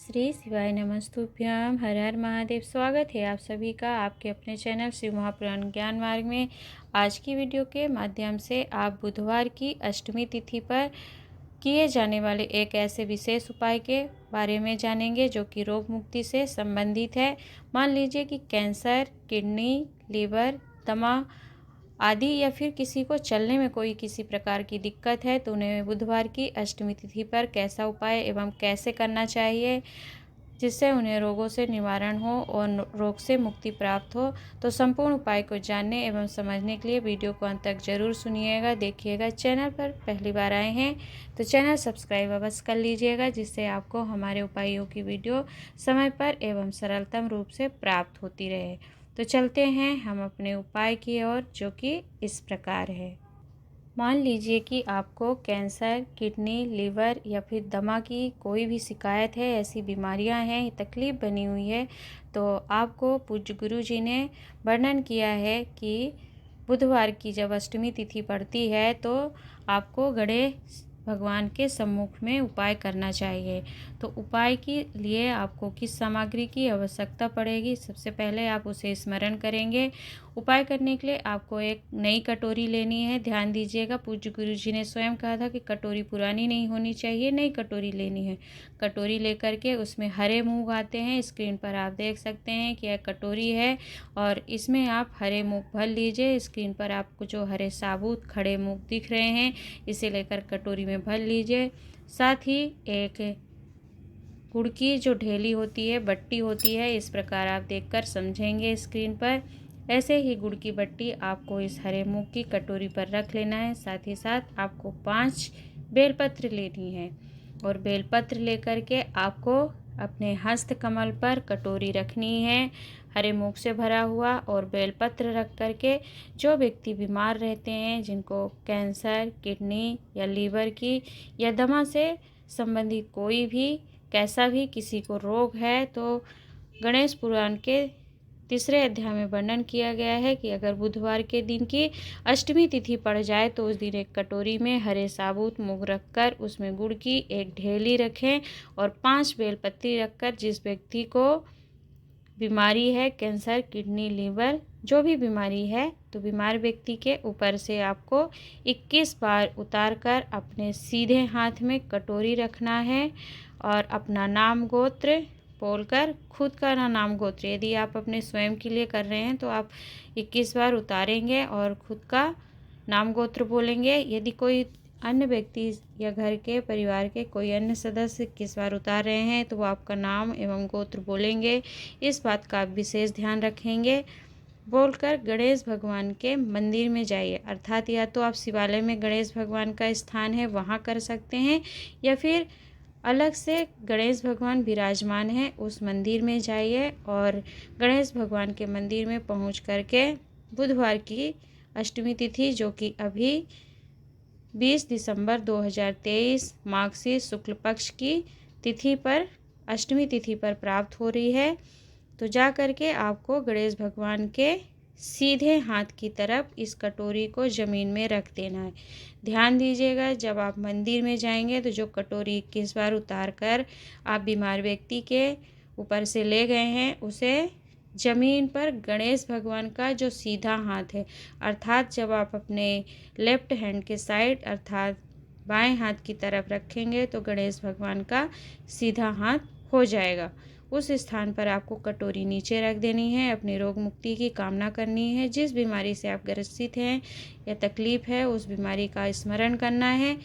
श्री शिवाय नमस्तुभ्यम। हर हर महादेव। स्वागत है आप सभी का आपके अपने चैनल श्री महापुराण ज्ञान मार्ग में। आज की वीडियो के माध्यम से आप बुधवार की अष्टमी तिथि पर किए जाने वाले एक ऐसे विशेष उपाय के बारे में जानेंगे जो कि रोग मुक्ति से संबंधित है। मान लीजिए कि कैंसर, किडनी, लीवर, दमा आदि या फिर किसी को चलने में कोई किसी प्रकार की दिक्कत है तो उन्हें बुधवार की अष्टमी तिथि पर कैसा उपाय एवं कैसे करना चाहिए जिससे उन्हें रोगों से निवारण हो और रोग से मुक्ति प्राप्त हो। तो संपूर्ण उपाय को जानने एवं समझने के लिए वीडियो को अंत तक जरूर सुनिएगा, देखिएगा। चैनल पर पहली बार आए हैं तो चैनल सब्सक्राइब अवश्य कर लीजिएगा जिससे आपको हमारे उपायों की वीडियो समय पर एवं सरलतम रूप से प्राप्त होती रहे। तो चलते हैं हम अपने उपाय की ओर, जो कि इस प्रकार है। मान लीजिए कि आपको कैंसर, किडनी, लीवर या फिर दमा की कोई भी शिकायत है, ऐसी बीमारियां हैं, तकलीफ बनी हुई है, तो आपको पूज्य गुरु जी ने वर्णन किया है कि बुधवार की जब अष्टमी तिथि पड़ती है तो आपको गणेश भगवान के सम्मुख में उपाय करना चाहिए। तो उपाय के लिए आपको किस सामग्री की आवश्यकता पड़ेगी, सबसे पहले आप उसे स्मरण करेंगे। उपाय करने के लिए आपको एक नई कटोरी लेनी है। ध्यान दीजिएगा, पूज्य गुरु जी ने स्वयं कहा था कि कटोरी पुरानी नहीं होनी चाहिए, नई कटोरी लेनी है। कटोरी लेकर के उसमें हरे मूंग आते हैं, स्क्रीन पर आप देख सकते हैं कि यह कटोरी है और इसमें आप हरे मूंग भर लीजिए। स्क्रीन पर आपको जो हरे साबुत खड़े मूंग दिख रहे हैं इसे लेकर कटोरी में भर लीजिए। साथ ही एक गुड़ की जो ढेली होती है, बट्टी होती है, इस प्रकार आप देखकर समझेंगे स्क्रीन पर। ऐसे ही गुड़ की बट्टी आपको इस हरे मूंग की कटोरी पर रख लेना है। साथ ही साथ आपको 5 बेलपत्र लेनी है और बेलपत्र लेकर के आपको अपने हस्त कमल पर कटोरी रखनी है हरे मूंग से भरा हुआ, और बेलपत्र रख करके जो व्यक्ति बीमार रहते हैं, जिनको कैंसर, किडनी या लीवर की या दमा से संबंधित कोई भी कैसा भी किसी को रोग है, तो गणेश पुराण के 3 अध्याय में वर्णन किया गया है कि अगर बुधवार के दिन की अष्टमी तिथि पड़ जाए तो उस दिन एक कटोरी में हरे साबुत मूंग रखकर उसमें गुड़ की एक ढेली रखें और 5 बेलपत्री रखकर जिस व्यक्ति को बीमारी है, कैंसर, किडनी, लीवर, जो भी बीमारी है, तो बीमार व्यक्ति के ऊपर से आपको 21 बार उतार कर अपने सीधे हाथ में कटोरी रखना है और अपना नाम गोत्र बोलकर, खुद का नाम गोत्र, यदि आप अपने स्वयं के लिए कर रहे हैं तो आप 21 बार उतारेंगे और खुद का नाम गोत्र बोलेंगे। यदि कोई अन्य व्यक्ति या घर के परिवार के कोई अन्य सदस्य 21 बार उतार रहे हैं तो वो आपका नाम एवं गोत्र बोलेंगे। इस बात का आप विशेष ध्यान रखेंगे। बोलकर गणेश भगवान के मंदिर में जाइए, अर्थात या तो आप शिवालय में गणेश भगवान का स्थान है वहाँ कर सकते हैं या फिर अलग से गणेश भगवान विराजमान है उस मंदिर में जाइए और गणेश भगवान के मंदिर में पहुँच करके बुधवार की अष्टमी तिथि, जो कि अभी 20 दिसंबर 2023 मार्गशीर्ष शुक्ल पक्ष की तिथि पर, अष्टमी तिथि पर प्राप्त हो रही है, तो जा करके आपको गणेश भगवान के सीधे हाथ की तरफ इस कटोरी को ज़मीन में रख देना है। ध्यान दीजिएगा, जब आप मंदिर में जाएंगे तो जो कटोरी 21 बार उतार कर आप बीमार व्यक्ति के ऊपर से ले गए हैं उसे ज़मीन पर गणेश भगवान का जो सीधा हाथ है, अर्थात जब आप अपने लेफ्ट हैंड के साइड अर्थात बाएं हाथ की तरफ रखेंगे तो गणेश भगवान का सीधा हाथ हो जाएगा। उस स्थान पर आपको कटोरी नीचे रख देनी है, अपनी रोग मुक्ति की कामना करनी है। जिस बीमारी से आप ग्रसित हैं या तकलीफ़ है उस बीमारी का स्मरण करना है।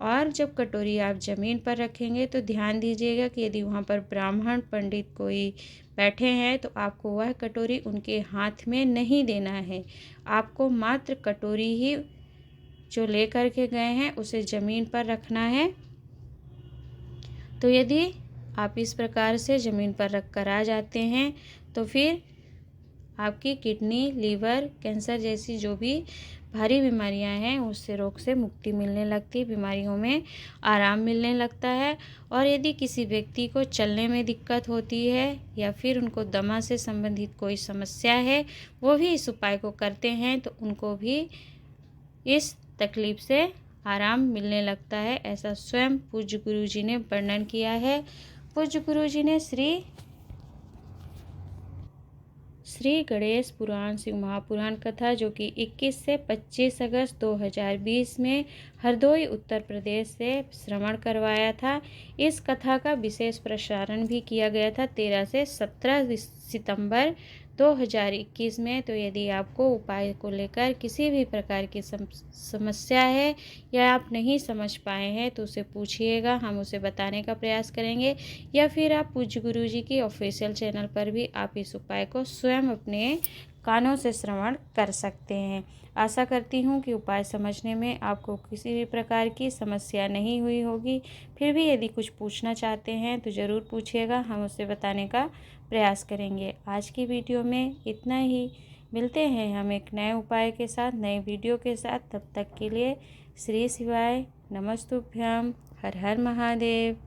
और जब कटोरी आप ज़मीन पर रखेंगे तो ध्यान दीजिएगा कि यदि वहाँ पर ब्राह्मण पंडित कोई बैठे हैं तो आपको वह कटोरी उनके हाथ में नहीं देना है। आपको मात्र कटोरी ही जो ले कर के गए हैं उसे ज़मीन पर रखना है। तो यदि आप इस प्रकार से ज़मीन पर रख कर आ जाते हैं तो फिर आपकी किडनी, लीवर, कैंसर जैसी जो भी भारी बीमारियां हैं उससे रोग से मुक्ति मिलने लगती है, बीमारियों में आराम मिलने लगता है। और यदि किसी व्यक्ति को चलने में दिक्कत होती है या फिर उनको दमा से संबंधित कोई समस्या है, वो भी इस उपाय को करते हैं तो उनको भी इस तकलीफ़ से आराम मिलने लगता है। ऐसा स्वयं पूज्य गुरु जी ने वर्णन किया है। पूज्य गुरु जी ने श्री गणेश पुराण शिव महापुराण कथा जो कि 21 से 25 अगस्त 2020 में हरदोई उत्तर प्रदेश से श्रवण करवाया था। इस कथा का विशेष प्रसारण भी किया गया था 13 से 17 सितंबर 2021 में। तो यदि आपको उपाय को लेकर किसी भी प्रकार की समस्या है या आप नहीं समझ पाए हैं तो उसे पूछिएगा, हम उसे बताने का प्रयास करेंगे। या फिर आप पूज्य गुरु जी की ऑफिशियल चैनल पर भी आप इस उपाय को स्वयं अपने कानों से श्रवण कर सकते हैं। आशा करती हूँ कि उपाय समझने में आपको किसी भी प्रकार की समस्या नहीं हुई होगी। फिर भी यदि कुछ पूछना चाहते हैं तो ज़रूर पूछिएगा, हम उसे बताने का प्रयास करेंगे। आज की वीडियो में इतना ही। मिलते हैं हम एक नए उपाय के साथ, नए वीडियो के साथ। तब तक के लिए श्री शिवाय नमस्तुभ्यम। हर हर महादेव।